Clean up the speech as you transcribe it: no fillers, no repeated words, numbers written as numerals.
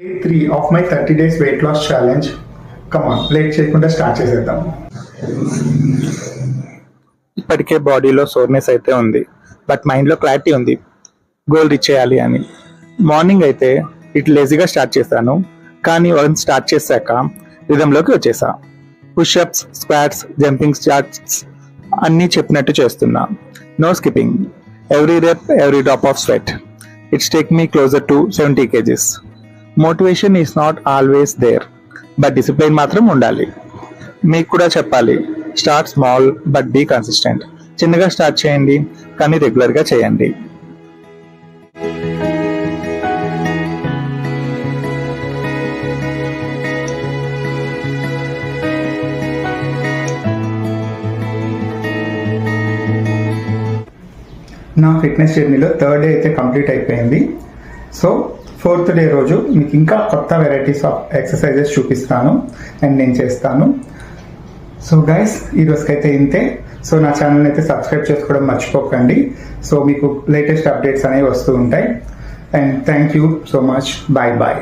Day 3 of my 30 days weight loss challenge. Come on, late చేయకుండా start చేసేద్దాం. ఇప్పటికే బాడీలో సోర్నెస్ అయితే ఉంది, బట్ మైండ్లో క్లారిటీ ఉంది గోల్ రీచ్ చేయాలి అని. మార్నింగ్ అయితే ఇటు లేజీగా స్టార్ట్ చేశాను, కానీ వన్స్ స్టార్ట్ చేశాక రిథంలోకి వచ్చేసా. పుషప్స్, స్క్వాట్స్, జంపింగ్ స్టార్ట్స్ అన్నీ చెప్పినట్టు చేస్తున్నా. No skipping, every rep, every drop of sweat. It's take me closer to 70 kgs. Motivation is not always there, but discipline మాత్రం ఉండాలి. మీకు కూడా చెప్పాలి, start small but be consistent. చిన్నగా స్టార్ట్ చేయండి, కానీ రెగ్యులర్గా చేయండి. నా ఫిట్నెస్ జర్నీలో 3rd డే అయితే కంప్లీట్ అయిపోయింది. సో 4th డే రోజు మీకు ఇంకా కొత్త వెరైటీస్ ఆఫ్ ఎక్సర్సైజెస్ చూపిస్తాను అండ్ నేను చేస్తాను. సో గైస్, ఈ రోజుకైతే ఇంతే. సో నా ఛానల్ అయితే సబ్స్క్రైబ్ చేసుకోవడం మర్చిపోకండి. సో మీకు లేటెస్ట్ అప్డేట్స్ అనేవి వస్తూ ఉంటాయి. And thank you so much. Bye bye.